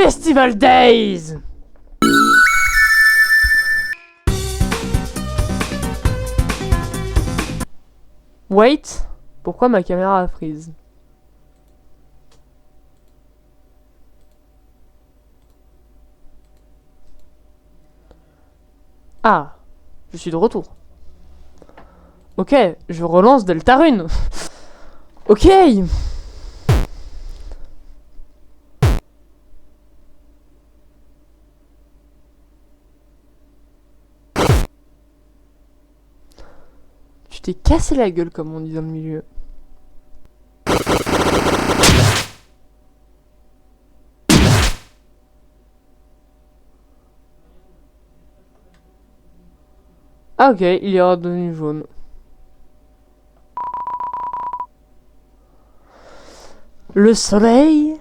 Festival Days. Wait, pourquoi ma caméra a freeze? Ah, je suis de retour. Ok, je relance Deltarune. Ok. Tu t'es cassé la gueule comme on dit dans le milieu. Ah ok, il est redevenu jaune. Le soleil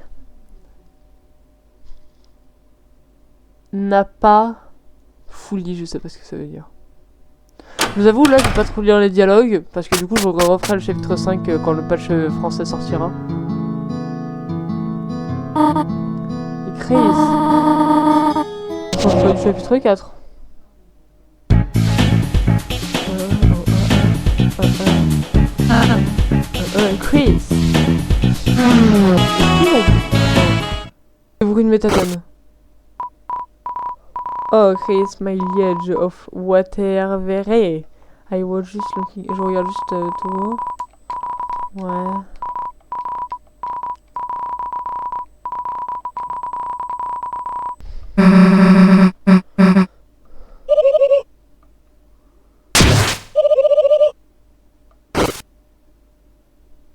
n'a pas fouli, je sais pas ce que ça veut dire. Je vous avoue, là, je vais pas trop lire les dialogues, parce que du coup, je referai le chapitre 5 quand le patch français sortira. Et Chris. On se fait du chapitre 4. Chris. Bruit de métatone. Oh, Chris, my edge of water verre. I was just looking. Je regarde juste tout. Ouais.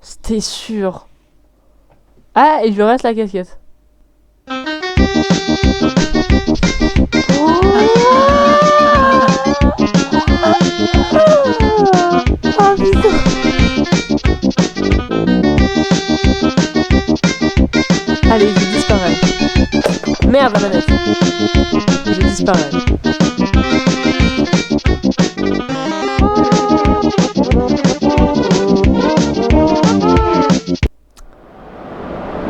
C'était sûr. Ah, il lui reste la casquette. Ah putain. Allez, je disparais. Merde la manette. Je disparais.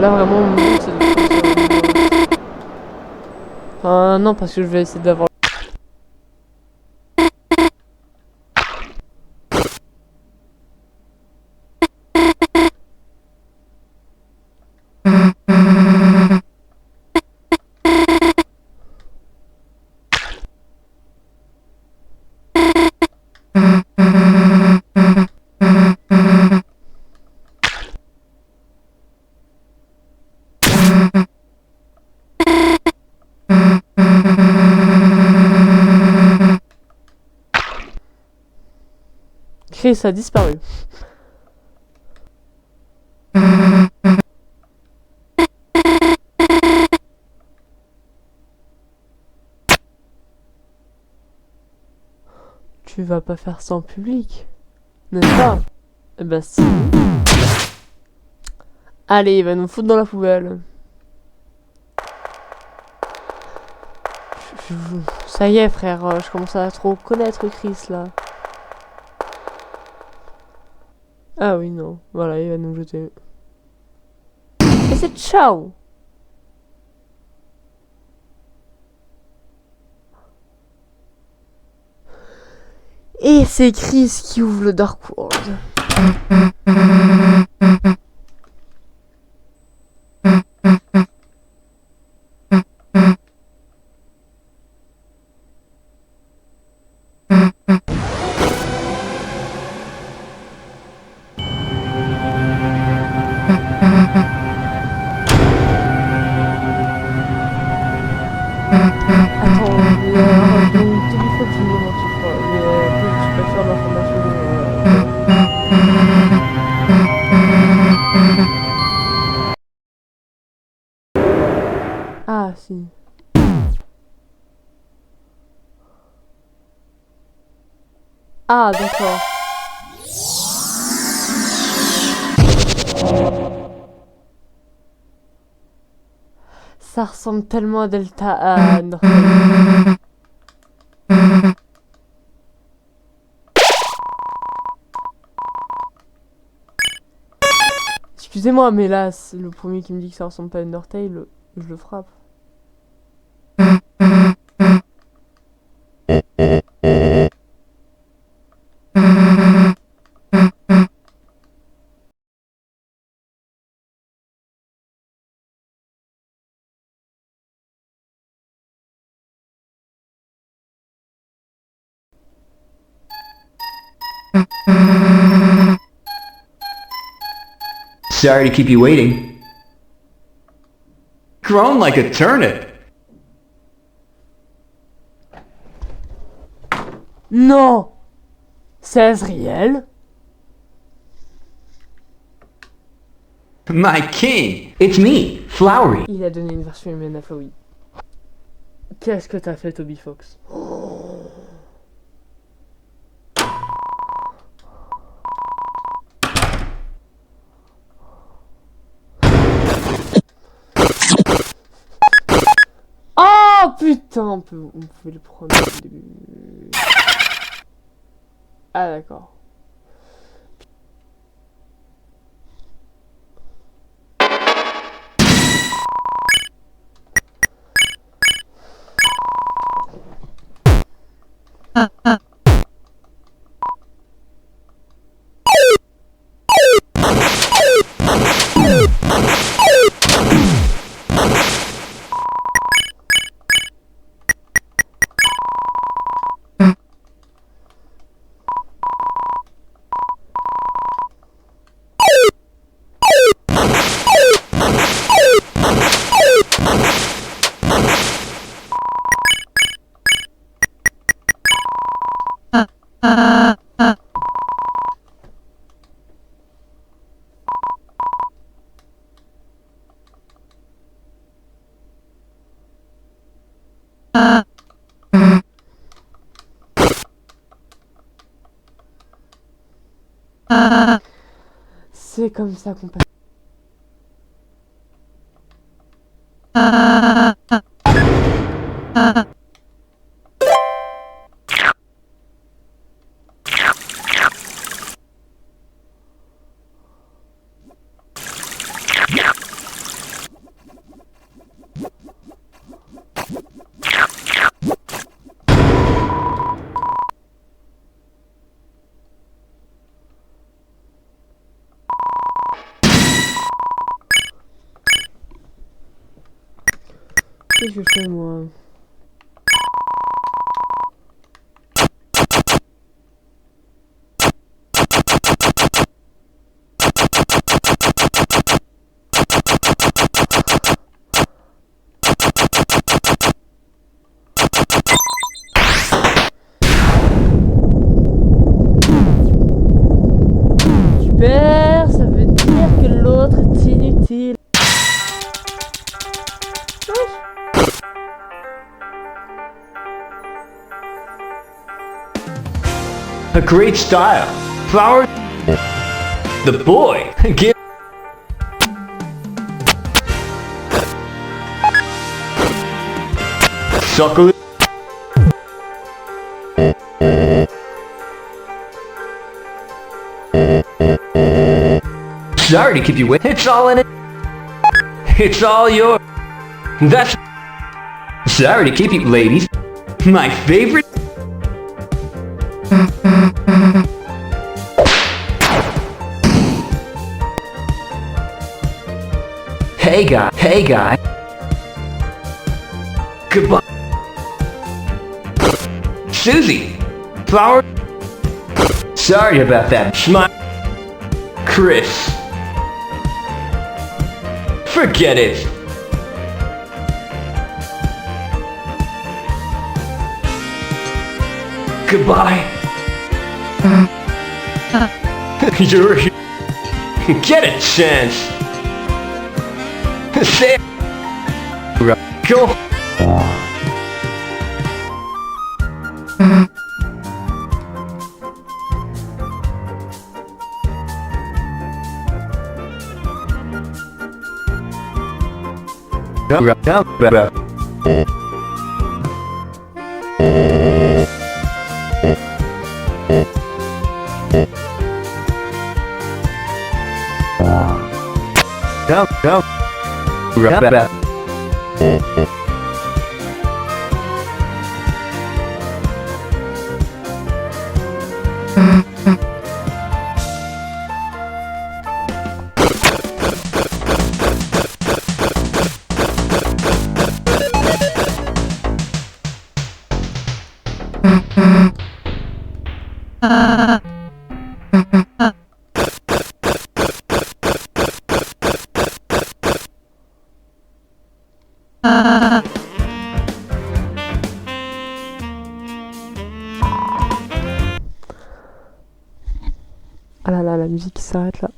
Là vraiment mon but c'est de... Enfin non parce que je vais essayer d'avoir... Chris a disparu. Tu vas pas faire ça en public, n'est-ce pas? Eh ben si. Allez, il va nous foutre dans la poubelle. Ça y est frère, je commence à trop connaître Chris là. Ah oui non, voilà, il va nous jeter. Et c'est ciao. Et c'est Chris qui ouvre le Dark World. Attends, il y a une téléphone qui me demande je crois. Il y a plus je suis pas sûr d'informations. Ah si. Ah d'accord. Ça ressemble tellement à Delta à Northern. Excusez-moi, mais là, c'est le premier qui me dit que ça ressemble pas à Undertale, je le frappe. Sorry to keep you waiting. Grown like a turnip. Non! C'est Azriel? My king, it's me, Flowery. Il a donné une version humaine à Flowey. Qu'est-ce que t'as fait, Toby Fox? Oh putain, on pouvait le prendre au début. Ah d'accord. C'est comme ça qu'on passe. Qu'est-ce que je fais moi? Super, ça veut dire que l'autre est inutile. A great style. Flower. The boy. Give. Suckle. Sorry to keep you waiting. It's all in it. It's all yours. That's. Sorry to keep you, ladies. My favorite. Hey guy. Hey guy. Goodbye. Susie. Flower. Sorry about that. Smile. Chris. Forget it. Goodbye. You're get a chance. Say go. Ah là là, la musique qui s'arrête là.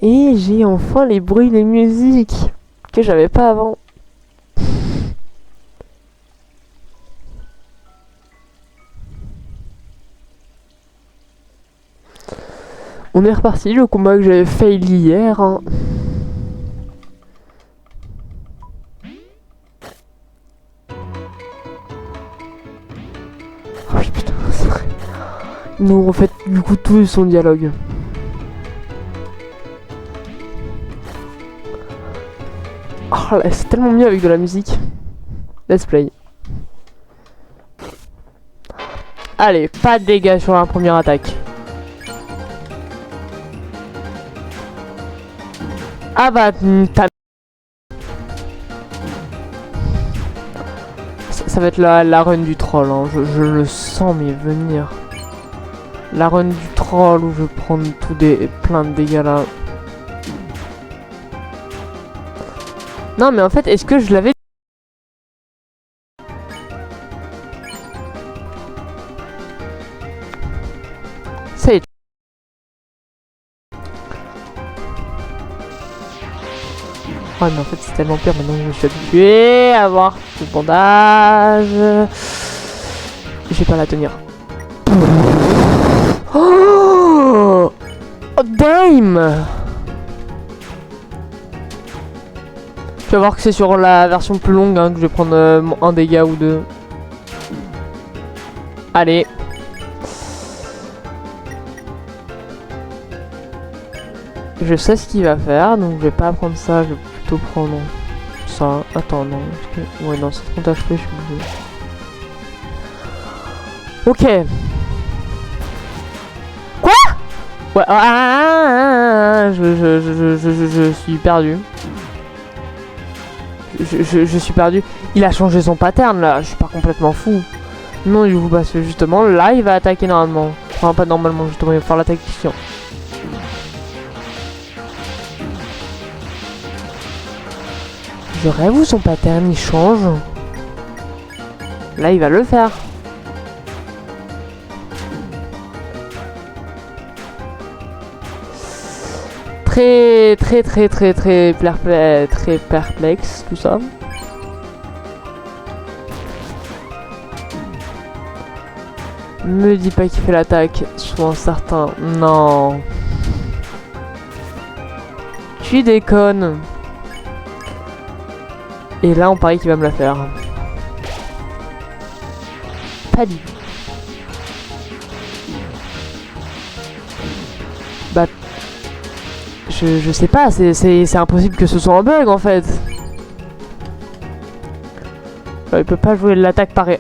Et j'ai enfin les bruits des musiques que j'avais pas avant. On est reparti, le combat que j'avais fail hier. Hein. Oh oui, putain, c'est vrai. Ils nous refait du coup tout son dialogue. Oh là, c'est tellement mieux avec de la musique. Let's play. Allez, pas de dégâts sur la première attaque. Ah bah, t'as... Ça va être la run du troll, hein. Je le sens mais venir. La run du troll où je vais prendre plein de dégâts là. Non mais en fait, est-ce que je l'avais... Ça y est. Oh mais en fait c'est tellement pire maintenant que je me suis habitué à avoir ce bandage. Je vais pas la tenir. Oh, oh damn. Tu vas voir que c'est sur la version plus longue hein, que je vais prendre un dégât ou deux. Allez. Je sais ce qu'il va faire, donc je vais pas prendre ça, je vais plutôt prendre ça. Attends, non. Que... Ouais, non, c'est 30 HP, je suis obligé. Ok. Quoi? Ouais, je suis perdu. Je suis perdu. Il a changé son pattern là, je suis pas complètement fou. Non, du coup, parce que justement, là, il va attaquer normalement. Enfin, pas normalement, justement, il va faire l'attaque chiant. Je rêve où son pattern il change. Là il va le faire. Très perplexe tout ça. Me dis pas qu'il fait l'attaque, sois certain. Non. Tu déconnes. Et là, on parie qu'il va me la faire. Pas dit. Bah... Je sais pas, c'est impossible que ce soit un bug, en fait. Il peut pas jouer l'attaque pareil.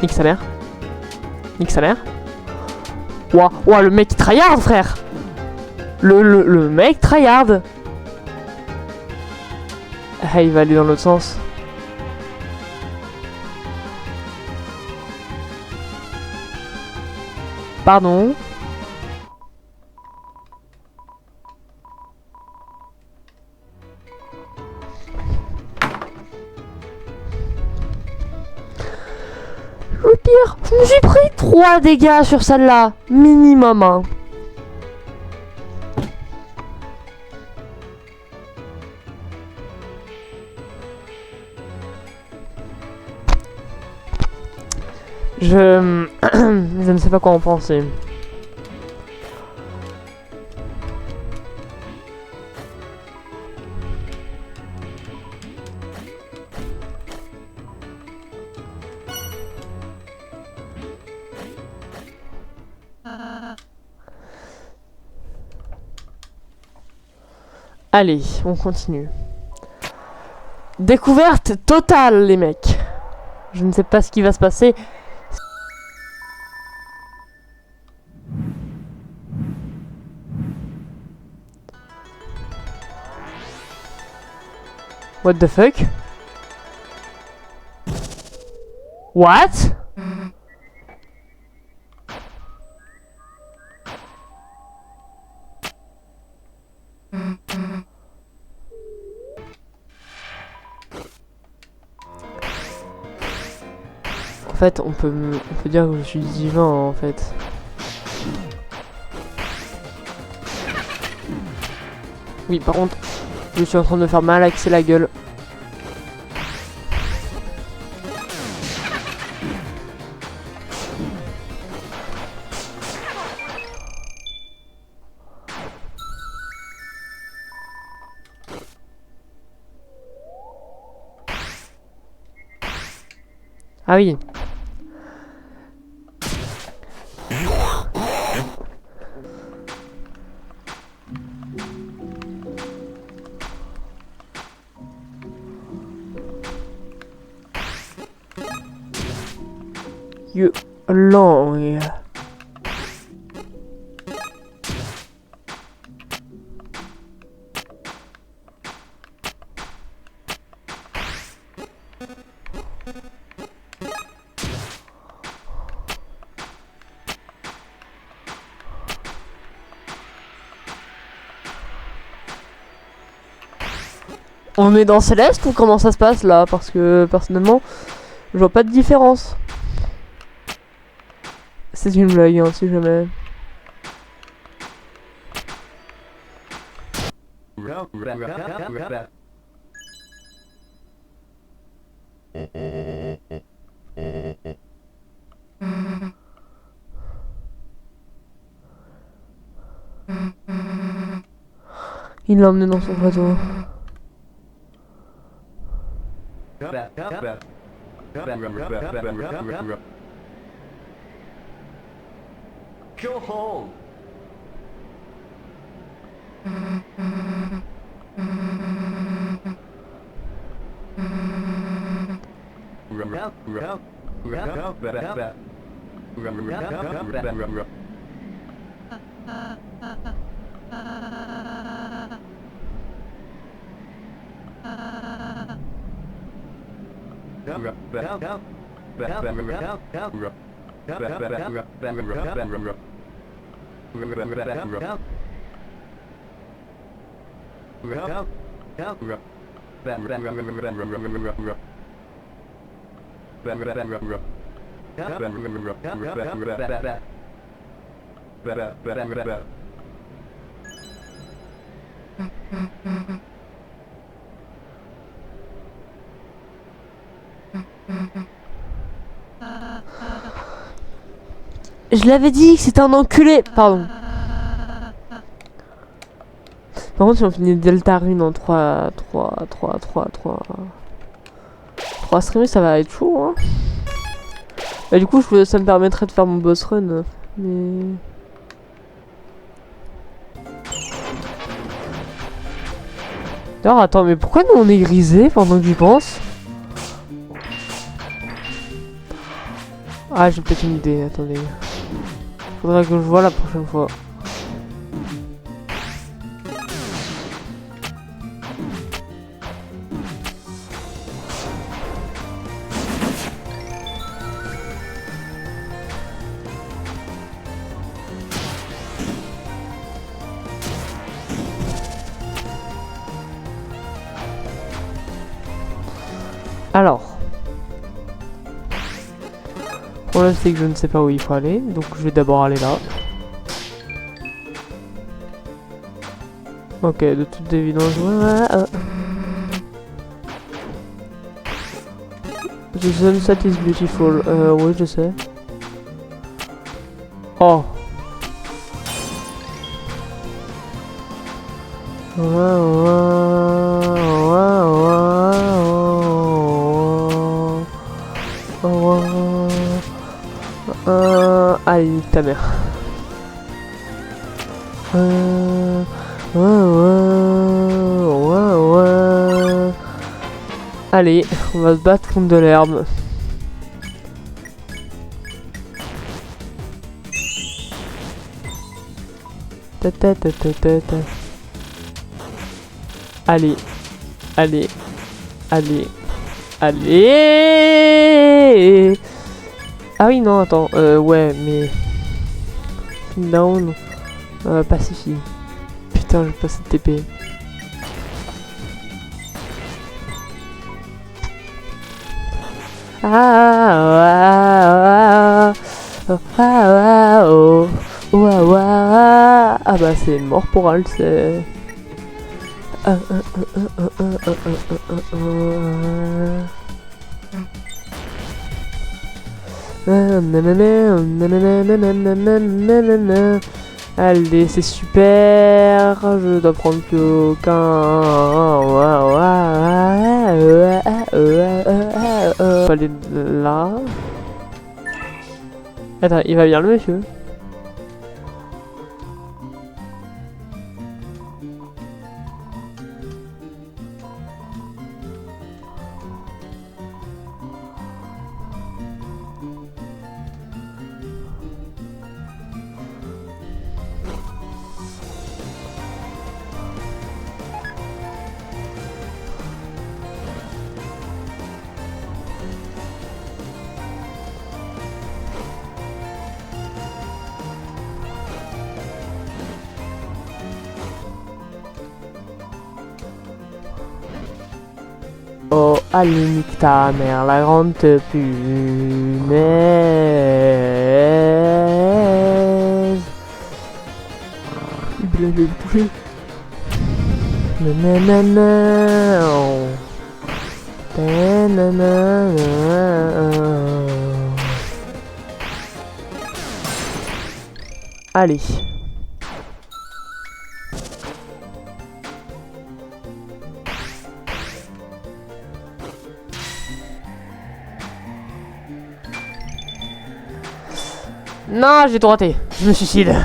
Nique sa mère. Nique sa mère. Ouah, ouah, le mec tryhard, frère. Le mec tryhard. Ah, il va aller dans l'autre sens. Pardon. Le pire, je me suis pris 3 dégâts sur celle-là. Minimum, hein. Je ne sais pas quoi en penser. Allez, on continue. Découverte totale, les mecs. Je ne sais pas ce qui va se passer. What the fuck? What? fait, on peut dire que je suis divin, en fait. Oui, par contre, je suis en train de me faire mal axer la gueule. Ah oui. You long. On est dans Céleste ou comment ça se passe là? Parce que personnellement, je vois pas de différence. C'est une blague, hein, si jamais. Il l'a emmené dans son bateau. Go home. Je l'avais dit que c'était un enculé. Pardon. Par contre, si on finit Deltarune en 3 streams, ça va être chaud, hein. Bah, du coup, ça me permettrait de faire mon boss run. Mais... D'ailleurs, attends, mais pourquoi nous on est grisé pendant que j'y pense? Ah, j'ai peut-être une idée, attendez. Faudrait que je vois la prochaine fois. Alors, le problème c'est que je ne sais pas où il faut aller, donc je vais d'abord aller là. Ok, de toute évidence, voilà. The sunset is beautiful. Oui, je sais. Oh. Allez, ta mère. Allez, on va se battre contre de l'herbe. Allez, allez, allez, allez. Ah oui, non, attends, ouais, mais... Down, pacifie. Putain, j'ai pas cette TP. Ah bah c'est mort pour elle, c'est... Allez, c'est super. Je dois prendre plus aucun. Faut aller là. Attends, il va bien le monsieur. Oh, allez, nique ta mère, la grande punaise. Là, je vais le toucher. Nanana. Nanana. Allez. Non, j'ai tout raté. Je me suicide.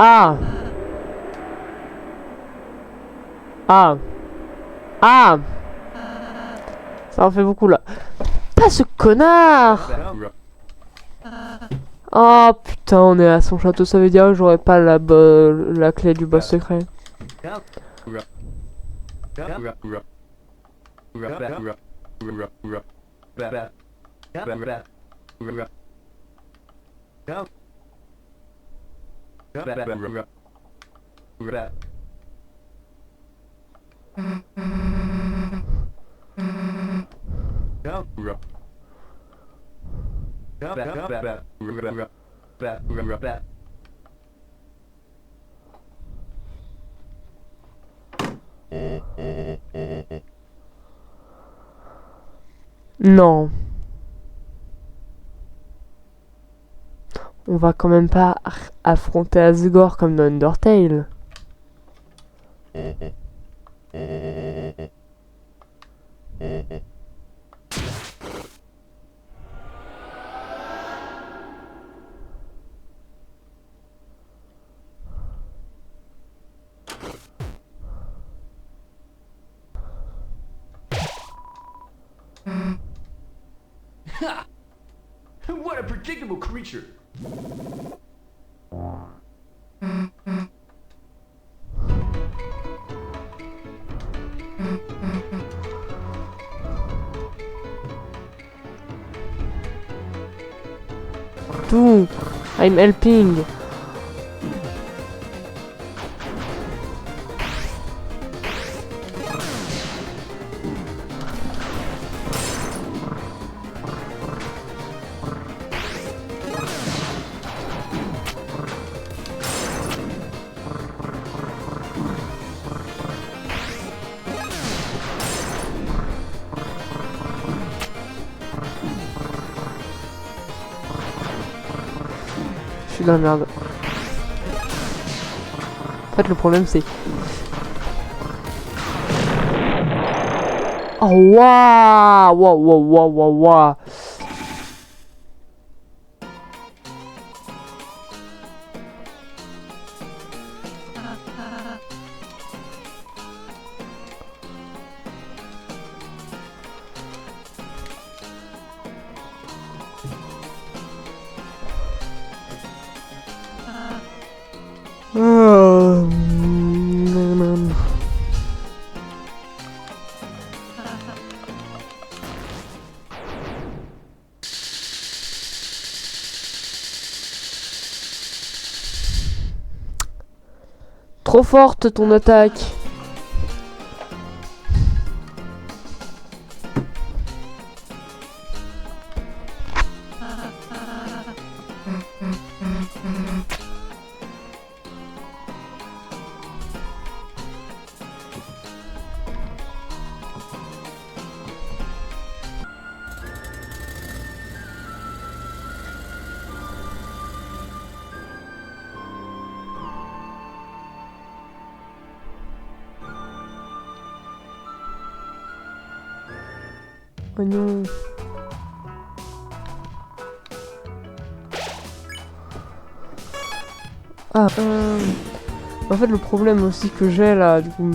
Ah. Ah. Ah. Ça en fait beaucoup là. Pas ce connard. Oh putain, on est à son château, ça veut dire que j'aurais pas la clé du boss secret. Non. On va quand même pas affronter Asgore comme dans Undertale. What a predictable creature. Tout. I'm helping. suis dans la merde. En fait, le problème, c'est... Oh, waouh! Waouh, waouh, waouh, waouh, waouh! Trop forte ton attaque. Oh non. Ah, en fait, le problème aussi que j'ai là, du coup...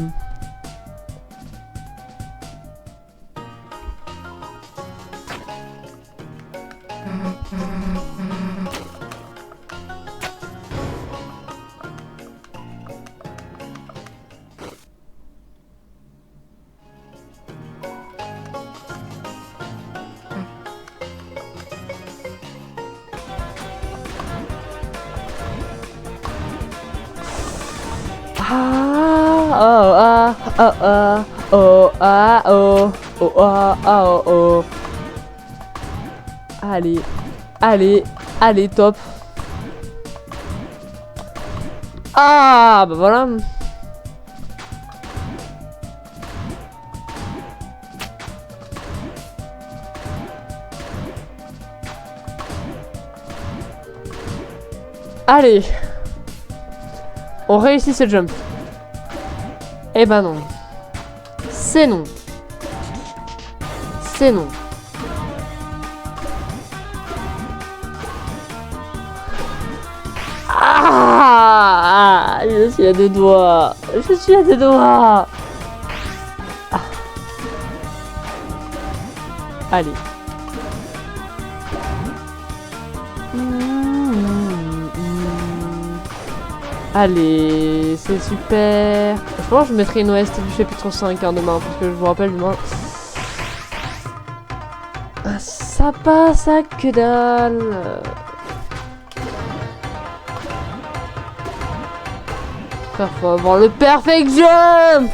Allez, allez, allez, top. Ah, bah voilà. Allez. On réussit ce jump. Eh ben non. C'est non. C'est non. Ah, je suis à deux doigts. Je suis à deux doigts. Ah. Allez. Allez, c'est super. Je pense que je mettrai une OST du chapitre 5 hein, demain, parce que je vous rappelle demain. Ça passe à que dalle. Frère, faut avoir le perfect jump.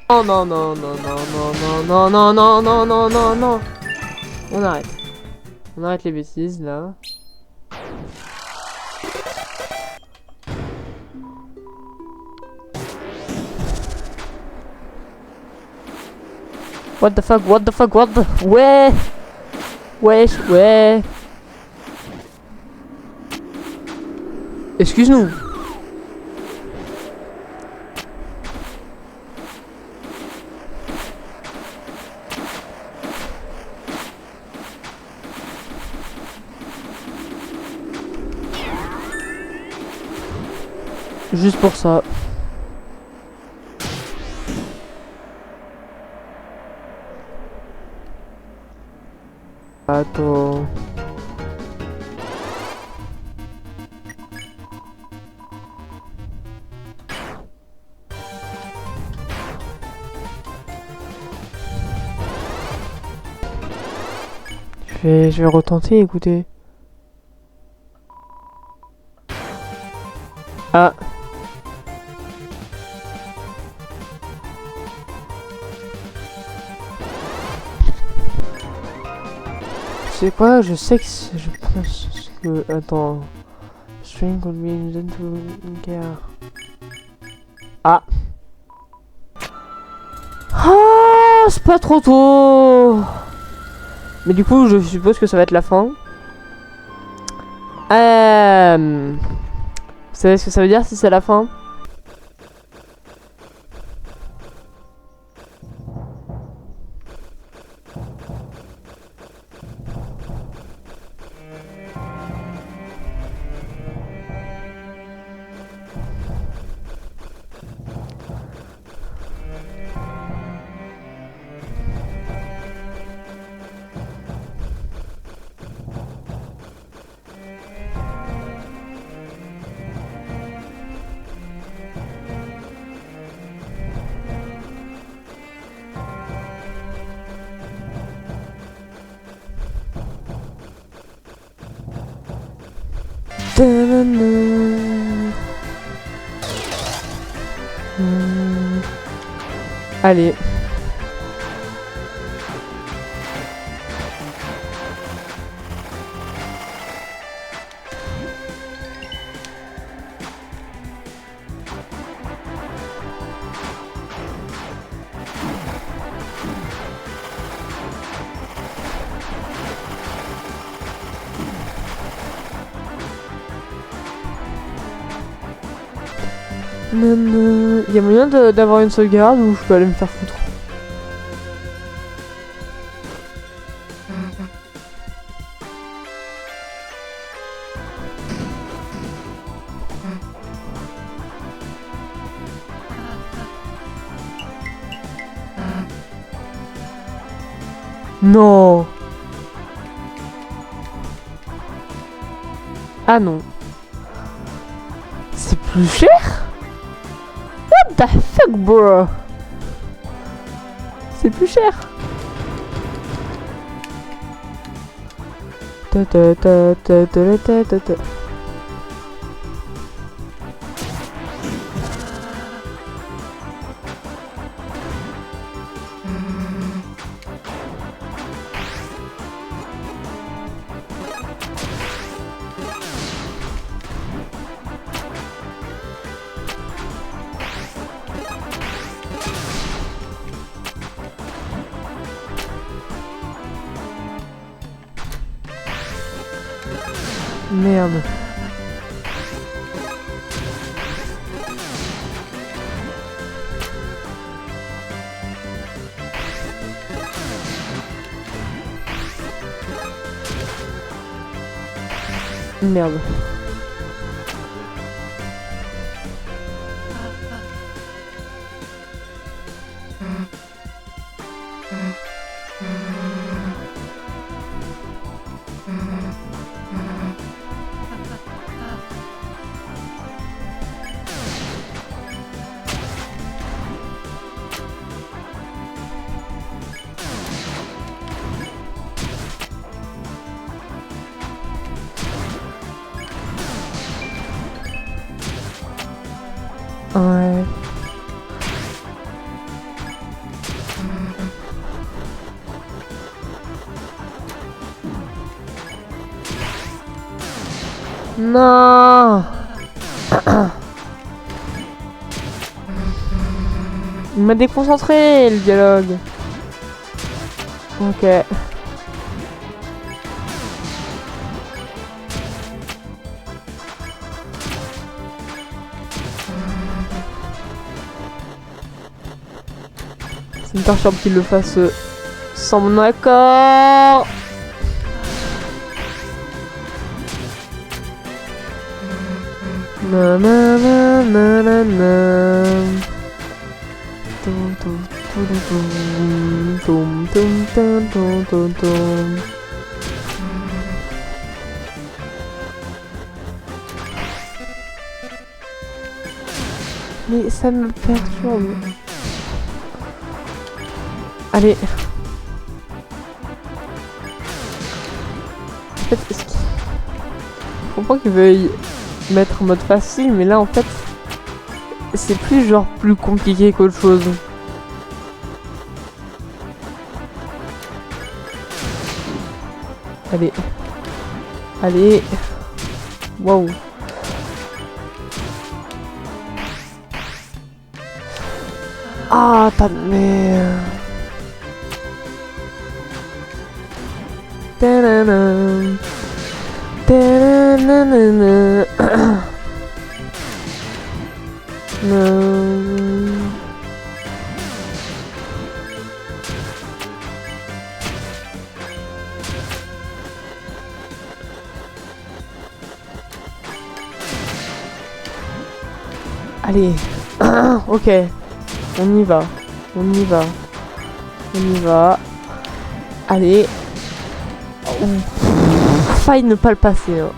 Oh non, non, non, non, non, non, non, non, non, non, non, non, non. On arrête. On arrête les bêtises, là. What the fuck, what the fuck, what the... Ouais. Wesh, ouais. Excuse-nous. Juste pour ça. Attends. Je vais retenter, écoutez. Ah. C'est quoi? Je sais que je pense que... Attends. String could be used to care. Ah. Ah, c'est pas trop tôt. Mais du coup, je suppose que ça va être la fin. Vous savez ce que ça veut dire si c'est la fin? Allez. Il y a moyen d'avoir une sauvegarde ou je peux aller me faire foutre? Non. Ah non. C'est plus cher? What the fuck, bro? C'est plus cher. Ta ta ta ta ta ta ta ta. Merde. Merde. Ouais. Non. Il m'a déconcentré le dialogue. Ok. Ça me perturbe qu'il le fasse sans mon accord. Na na na na na na. Tum tum tum tum tum tum tum tum. Mais ça me perturbe. Allez. En fait, est-ce qu'il... Je comprends qu'il veuille mettre en mode facile, mais là en fait, c'est plus genre plus compliqué qu'autre chose. Allez. Allez. Waouh. Ah, ta mère. Ta-da-da. Ta-da-da-da-da. Allez, ok, on y va, on y va, on y va. Allez, faille ne pas le passer. Hein.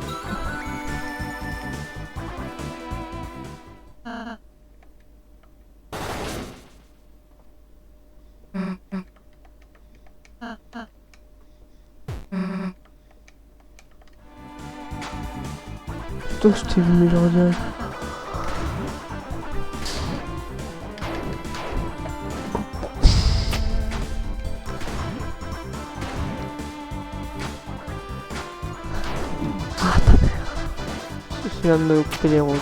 Putain que je t'ai vu, mais j'aurais bien. Je viens de me couper les roses.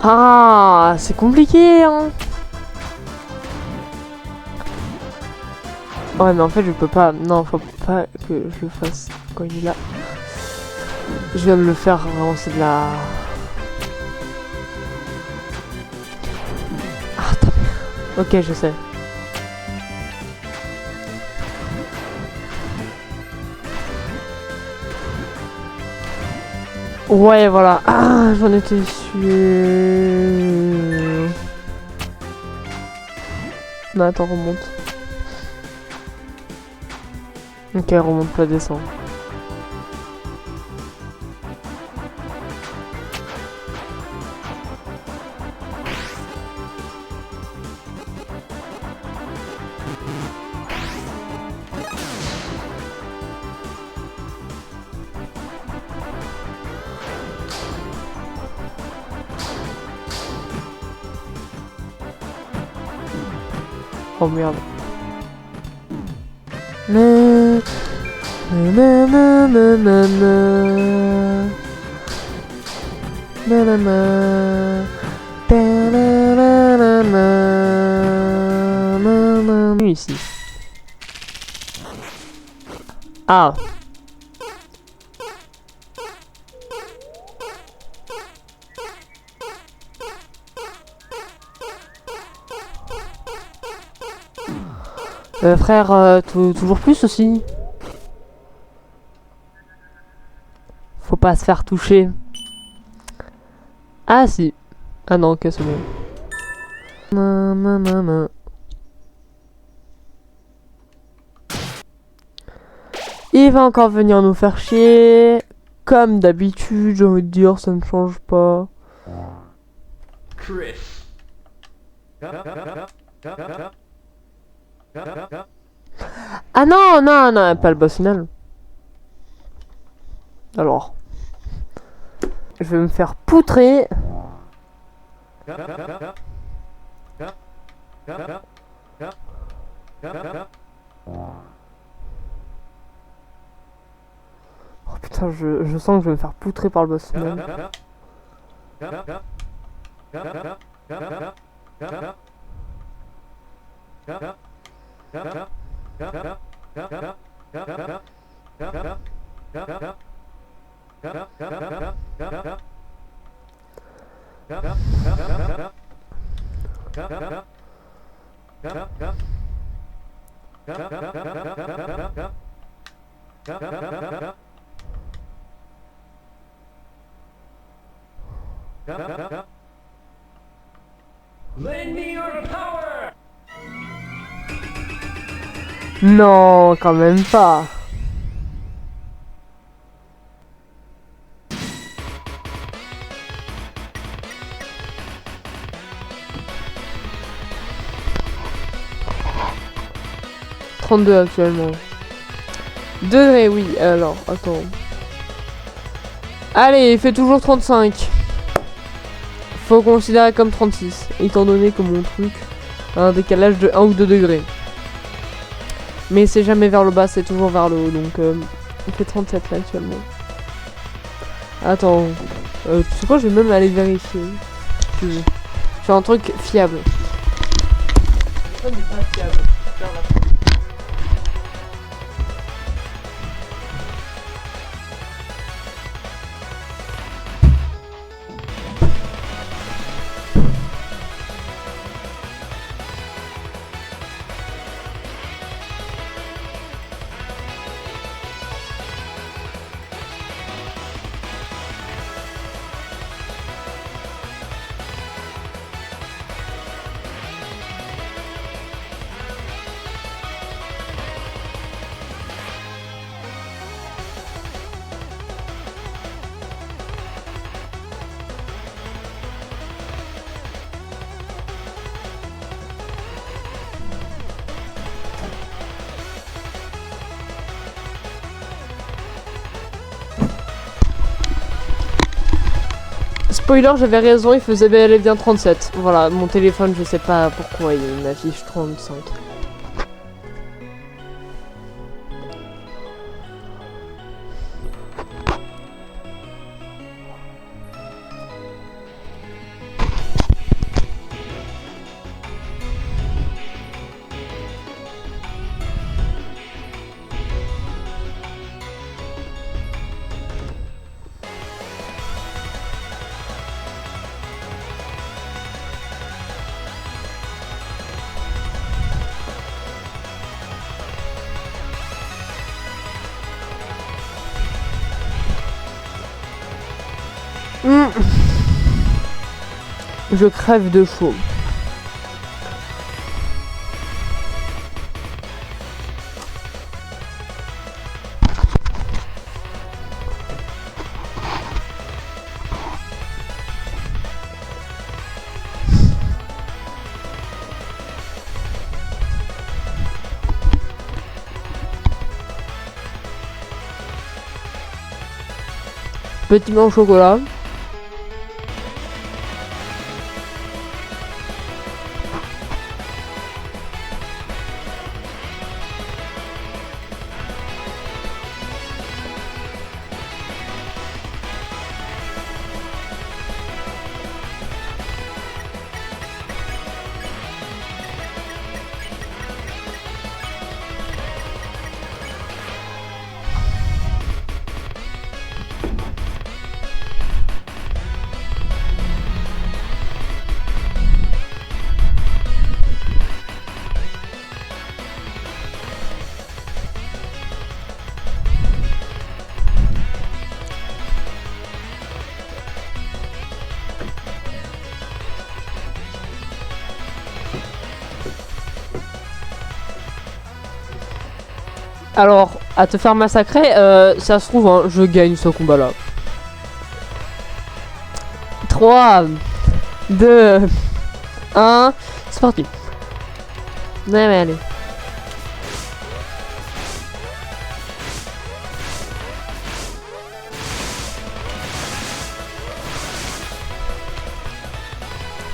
Ah, c'est compliqué, hein. Ouais, mais en fait, je peux pas. Non, faut pas que je le fasse quand il est là. Je viens de le faire, vraiment, c'est de la. Ah, attends. Ok, je sais. Ouais, voilà. Ah, j'en étais sûr. Non, attends, remonte. Ok, remonte pas, descend. Oh merde. Na, na, na, na, na, na. Na, na, na. Ta, na, na, na, na. Na, na, na. Ici. Ah. Frère, toujours plus aussi. Faut pas se faire toucher. Ah si. Ah non, ok, c'est bon. Nanana. Il va encore venir nous faire chier. Comme d'habitude, j'ai envie de dire, ça ne change pas. Chris. Ah non, non, non, pas le boss final. Alors. Je vais me faire poutrer. Oh putain, je sens que je vais me faire poutrer par le boss final. Lend me your power! Non, quand même pas. « 32 actuellement. Degrés, oui. Alors, attends. Allez, il fait toujours 35. Faut considérer comme 36. Étant donné que mon truc a un décalage de 1 ou 2 degrés. Mais c'est jamais vers le bas, c'est toujours vers le haut. Donc, il fait 37 là actuellement. Attends. Tu sais quoi, je vais même aller vérifier. Si tu veux. C'est un truc fiable. Ça n'est pas fiable. Spoiler, j'avais raison, il faisait bel et bien 37. Voilà, mon téléphone, je sais pas pourquoi il m'affiche 35. Je crève de chaud. Petit pain au chocolat. Alors, à te faire massacrer, ça se trouve, hein, je gagne ce combat-là. 3, 2, 1, c'est parti. Ouais, mais allez.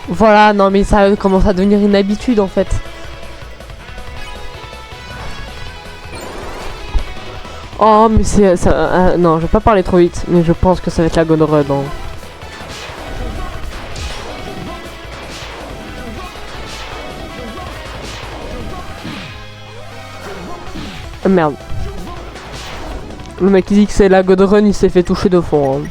Voilà, non mais ça commence à devenir une habitude en fait. Oh mais c'est ça, non je vais pas parler trop vite, mais je pense que ça va être la God Run. Hein. Merde. Le mec qui dit que c'est la God Run, il s'est fait toucher de fond. Hein.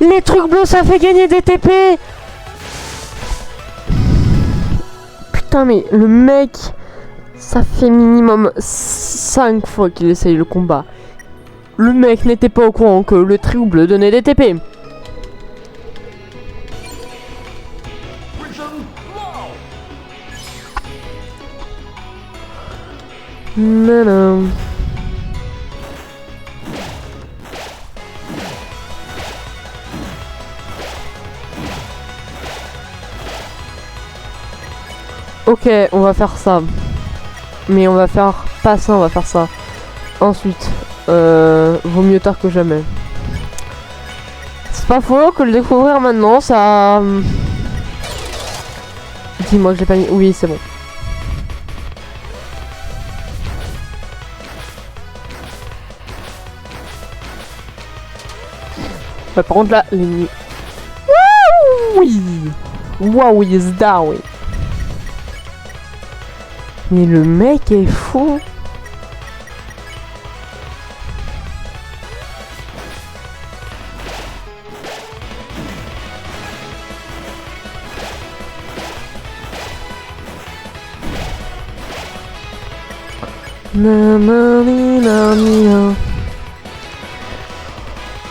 Les trucs bleus, ça fait gagner des TP. Putain, mais le mec, ça fait minimum 5 fois qu'il essaye le combat. Le mec n'était pas au courant que le trio bleu donnait des TP. Non, non. Ok, on va faire ça. Mais on va faire pas ça, on va faire ça. Ensuite, vaut mieux tard que jamais. C'est pas faux que le découvrir maintenant, ça... Dis-moi que j'ai pas mis... Oui, c'est bon. Ouais, par contre là, les... Oui. Waouh, yes, da, oui. Mais le mec est fou.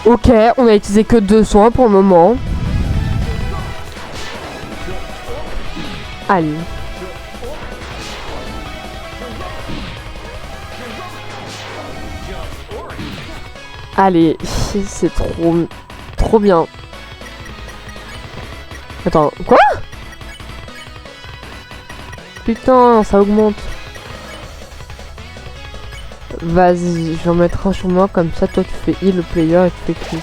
Ok, on a utilisé que 2 soins pour le moment. Allez. Allez, c'est trop bien. Attends, quoi? Putain, ça augmente. Vas-y, je vais en mettre un sur moi, comme ça toi tu fais heal le player et tu fais Chris.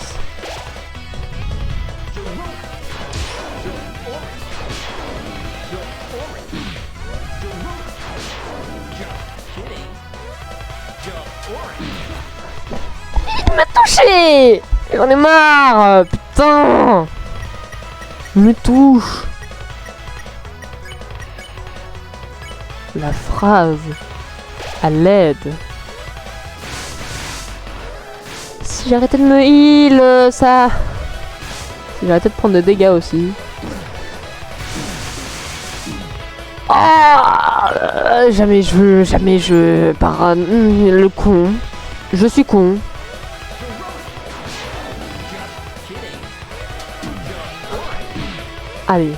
Il m'a touché! J'en ai marre! Putain! Il me touche! La phrase à l'aide. Si j'arrêtais de me heal, ça... Si j'arrêtais de prendre des dégâts aussi. Ah, jamais je... Par... le con. Je suis con. Allez.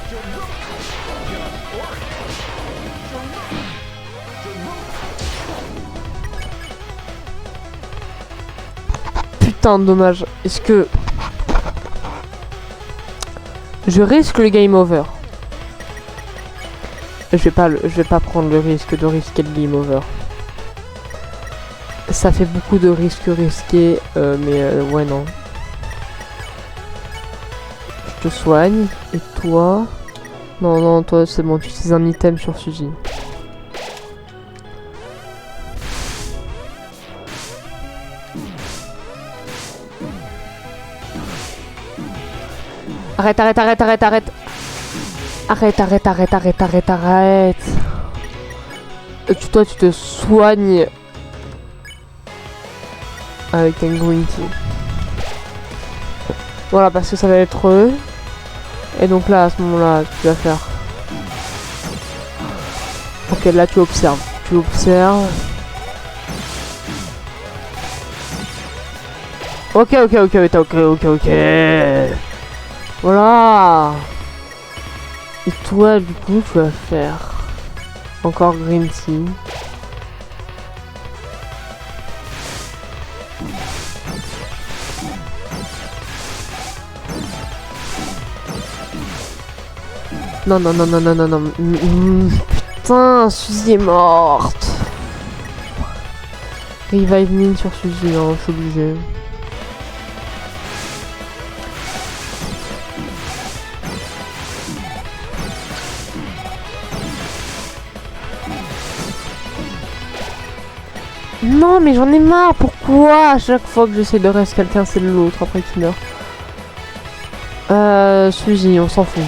Putain, dommage. Est-ce que... Je risque le game over? Je vais pas prendre le risque de risquer le game over. Ça fait beaucoup de risques risqués, mais ouais non. Je te soigne. Et toi? Non, non, toi c'est bon, tu utilises un item sur Suzy. Arrête, arrête, arrête, arrête, arrête. Arrête, arrête, arrête, arrête, arrête, arrête. Toi, tu te soignes avec un green tea. Voilà, parce que ça va être eux. Et donc là, à ce moment-là, tu vas faire... Ok, là, tu observes. Tu observes. Ok, ok, ok, ok, ok, ok, ok. Voilà. Et toi, du coup, tu vas faire encore green tea. Non, non, non, non, non, non, non. Putain, Suzy est morte. Revive me sur Suzy, hein, je suis obligé. Non, mais j'en ai marre. Pourquoi à chaque fois que j'essaie de rester quelqu'un, c'est l'autre après qui meurt? Suzy, on s'en fout.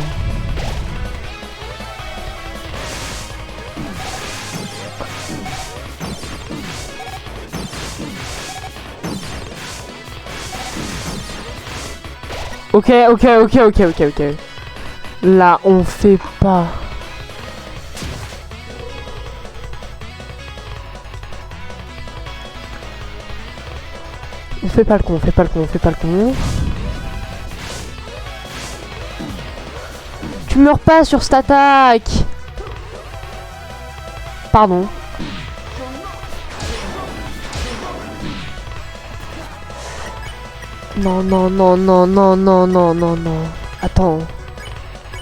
Ok, ok, ok, ok, ok, ok. Là, on fait pas. On fait pas le con, on fait pas le con, on fait pas le con. Tu meurs pas sur cette attaque. Pardon. Non, non, non, non, non, non, non, non, non. Attends.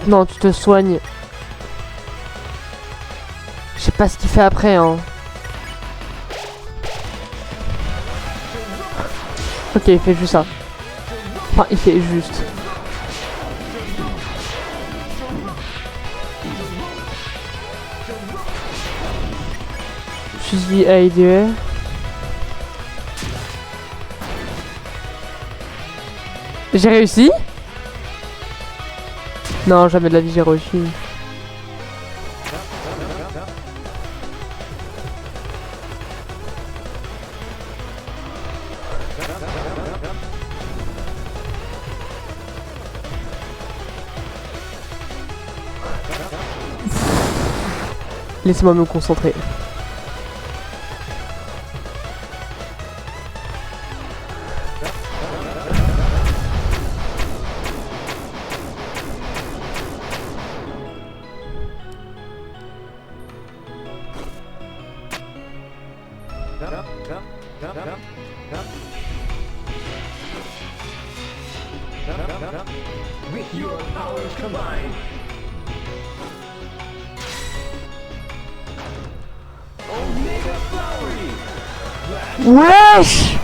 Non, tu te soignes. Je sais pas ce qu'il fait après, hein. Ok, il fait juste ça. Enfin, il fait juste. Suzy a aidé. J'ai réussi? Non, jamais de la vie j'ai réussi. Laissez-moi me concentrer. With your powers combined. Omega Flowery. Wesh!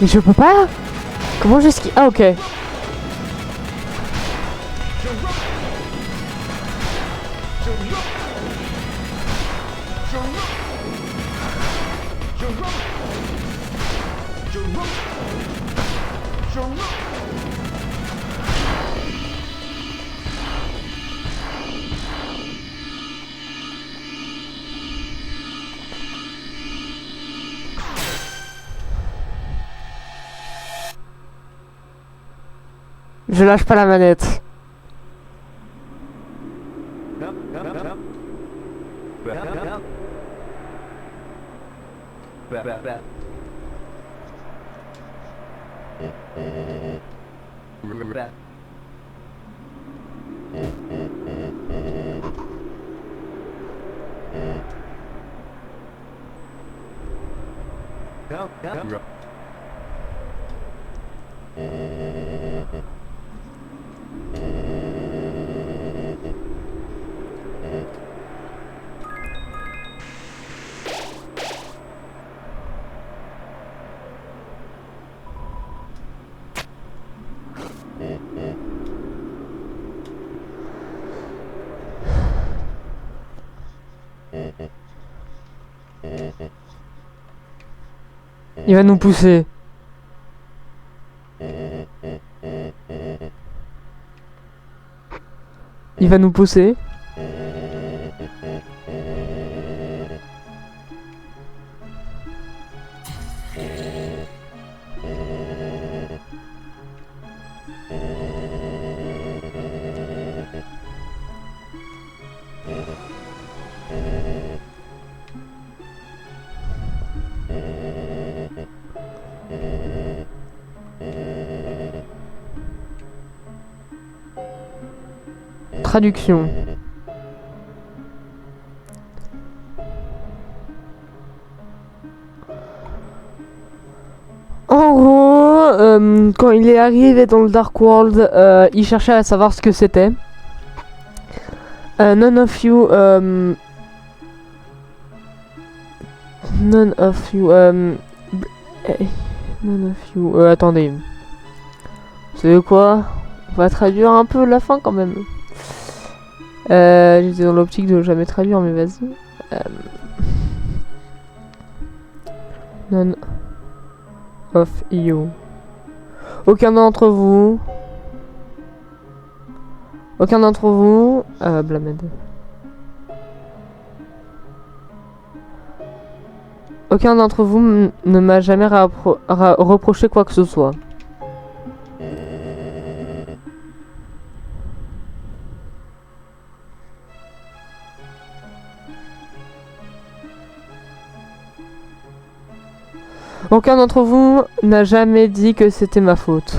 Mais je peux pas? Comment j'esquive? Ah ok. Je lâche pas la manette. Il va nous pousser. Il va nous pousser. Traduction. En gros, quand il est arrivé dans le Dark World, il cherchait à savoir ce que c'était. None of you, attendez. Vous savez quoi? On va traduire un peu la fin quand même. J'étais dans l'optique de jamais traduire, mais vas-y. None of you. Aucun d'entre vous. Blamed. Aucun d'entre vous ne m'a jamais reproché quoi que ce soit. Aucun d'entre vous n'a jamais dit que c'était ma faute.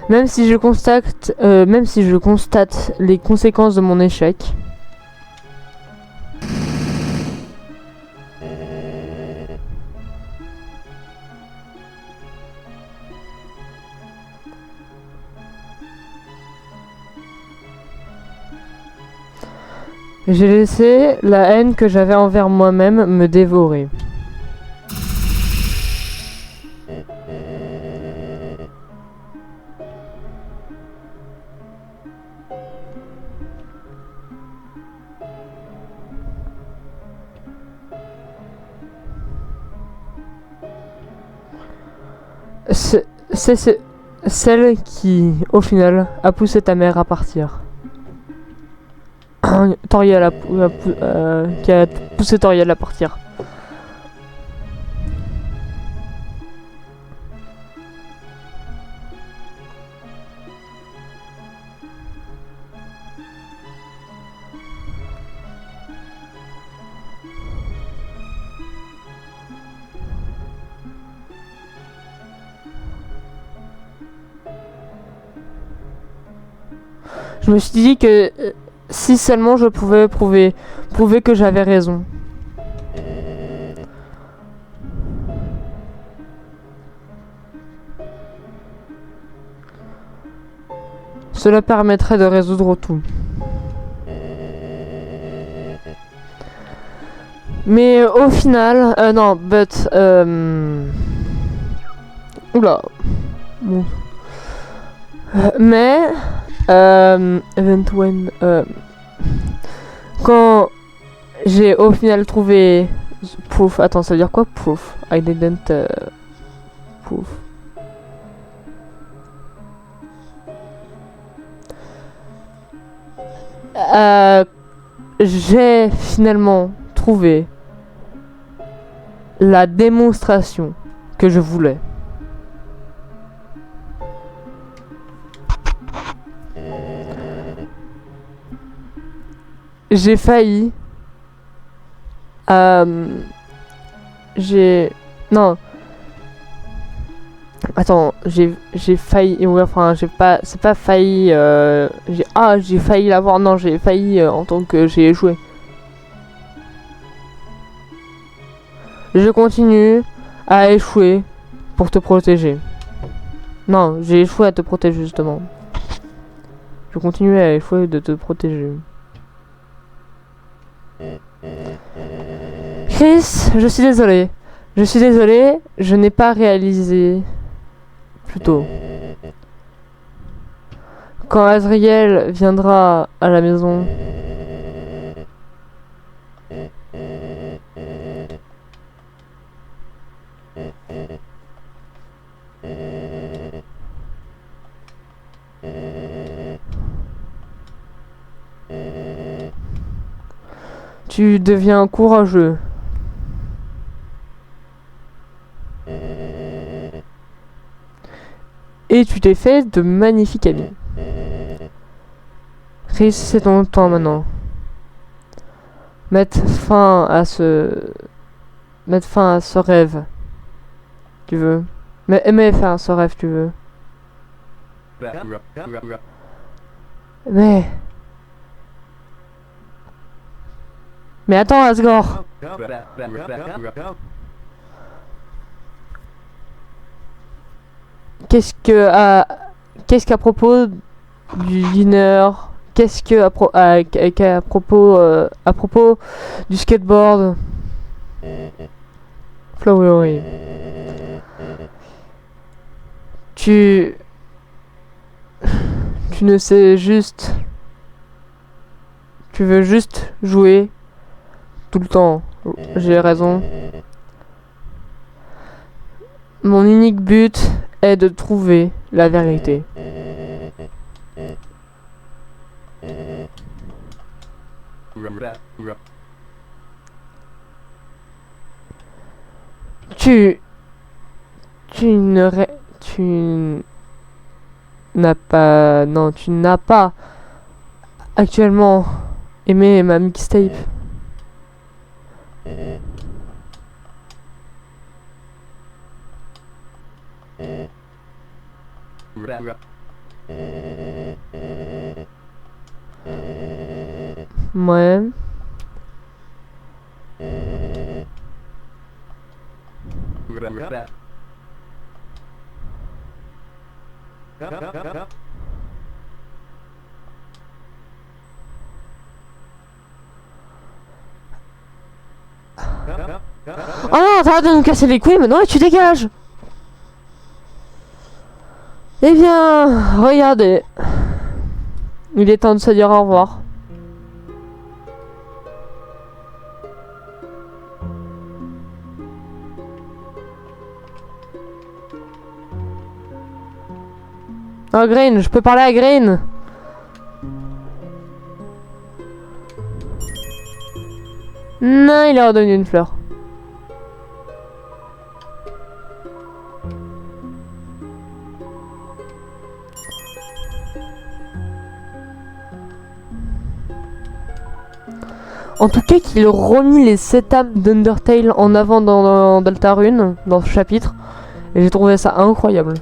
Même si je constate les conséquences de mon échec. J'ai laissé la haine que j'avais envers moi-même me dévorer. C'est celle qui, au final, a poussé ta mère à partir. Toriel qui a poussé Toriel à partir. Je me suis dit que si seulement je pouvais prouver que j'avais raison. Cela permettrait de résoudre tout. Mais au final, non, but, oula, bon. Mais, event when, quand j'ai au final trouvé proof, attends, ça veut dire quoi proof? I didn't proof. J'ai finalement trouvé la démonstration que je voulais. J'ai failli. Non. Attends, j'ai failli. Ouais, enfin, j'ai pas. C'est pas failli. J'ai failli l'avoir. Non, j'ai failli en tant que j'ai échoué. Je continue à échouer pour te protéger. Non, j'ai échoué à te protéger justement. Je continue à échouer de te protéger. Chris, je suis désolé. Je suis désolé, je n'ai pas réalisé plus tôt. Quand Azriel viendra à la maison, tu deviens courageux. Et tu t'es fait de magnifiques amis. Chris, c'est ton temps maintenant. Mettre fin à ce rêve. Tu veux. Mais faire ce rêve, tu veux. Mais attends, Asgore. Qu'est-ce qu'à propos du dîner, qu'est-ce que à propos du skateboard, Flowery, tu ne sais juste, tu veux juste jouer tout le temps. J'ai raison. Mon unique but est de trouver la vérité. Tu n'as pas actuellement aimé ma mixtape. Ouais. Oh non, t'arrêtes de nous casser les couilles maintenant et tu dégages. Eh bien, regardez. Il est temps de se dire au revoir. Oh Green, je peux parler à Green. Non, il a redonné une fleur. En tout cas, qu'il remue les setups d'Undertale en avant dans Deltarune, dans ce chapitre. Et j'ai trouvé ça incroyable.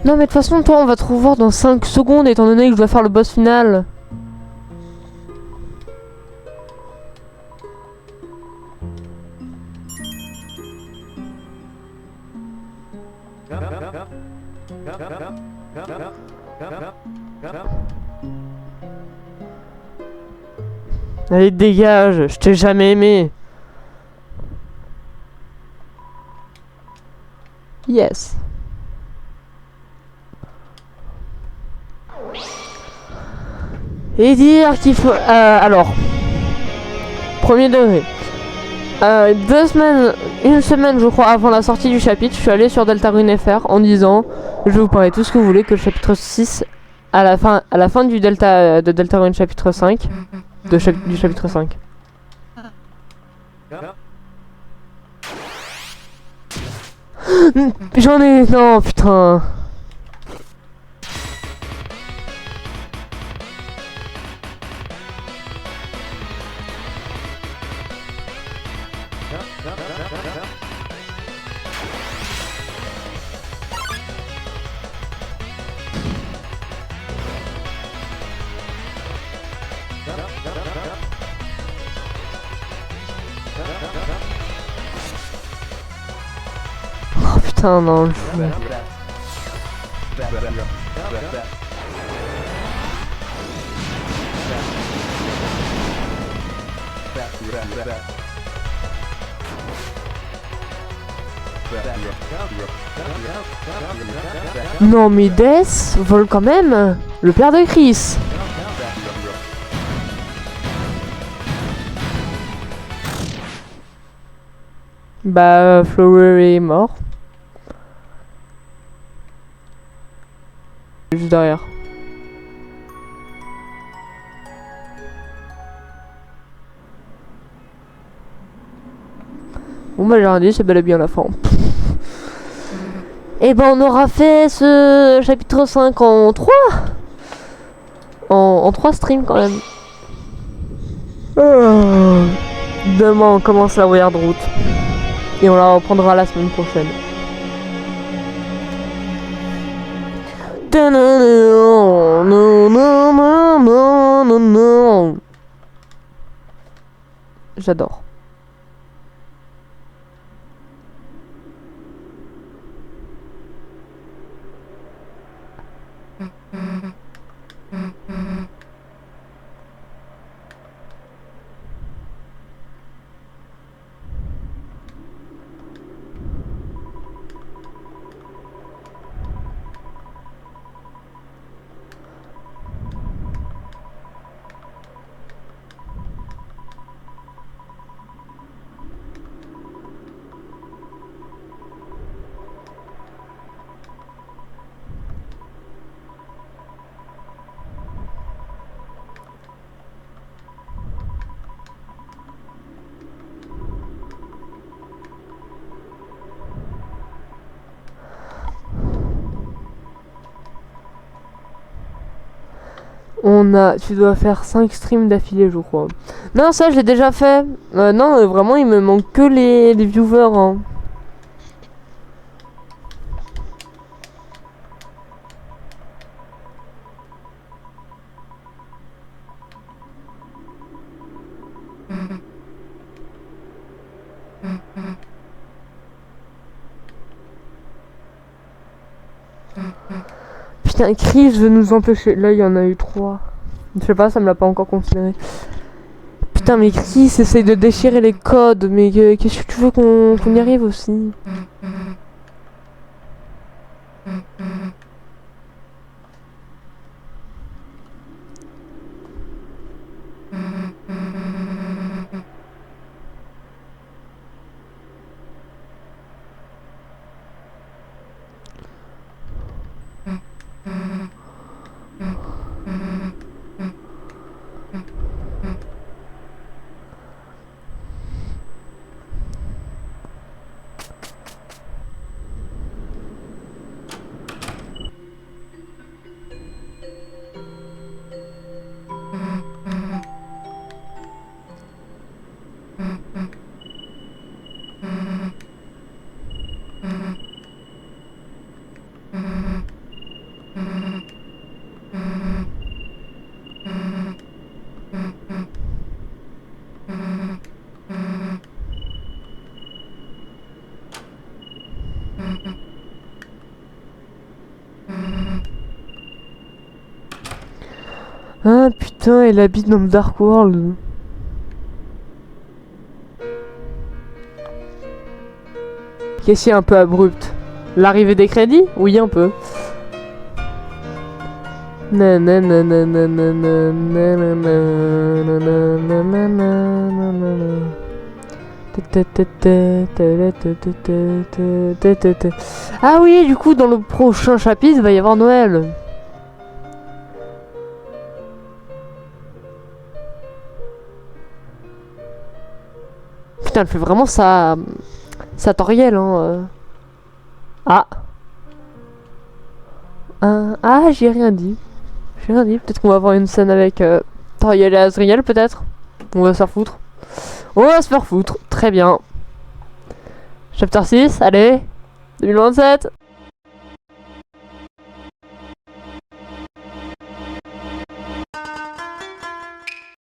Non mais de toute façon toi on va te revoir dans 5 secondes étant donné que je dois faire le boss final. Allez dégage, je t'ai jamais aimé. Yes. Et dire qu'il faut... alors... Premier degré. 2 semaines... Une semaine je crois avant la sortie du chapitre, je suis allé sur Deltarune FR en disant... Je vais vous parler tout ce que vous voulez que le chapitre 6... À la fin du de Deltarune chapitre 5... Du chapitre 5. J'en ai... Non putain... Oh putain non, le fou. Non mais Death vole quand même le père de Chris. Bah Flower est mort. Juste derrière. Bon bah j'ai rien dit, c'est bel et bien la fin. Et ben on aura fait ce chapitre 5 en 3 en 3 streams quand même. Demain on commence la Weird Route. Et on la reprendra la semaine prochaine. J'adore. Tu dois faire 5 streams d'affilée je crois. Non ça j'ai déjà fait. Non vraiment il me manque que les viewers hein. Putain Chris veut nous empêcher. Là il y en a eu 3. Je sais pas, ça me l'a pas encore considéré. Putain, mais Chris essaye de déchirer les codes, mais qu'est-ce que tu veux qu'on y arrive aussi? Ah putain, elle habite dans le Dark World. Qu'est-ce qui est un peu abrupt? L'arrivée des crédits? Oui, un peu. Ah oui, du coup, dans le prochain chapitre, il va y avoir Noël. Putain, elle fait vraiment sa Toriel, hein. Ah. Ah, j'ai rien dit. J'ai rien dit. Peut-être qu'on va avoir une scène avec Toriel et Azriel, peut-être. On va se faire foutre. On va se faire foutre. Très bien. Chapter 6, allez. 2027.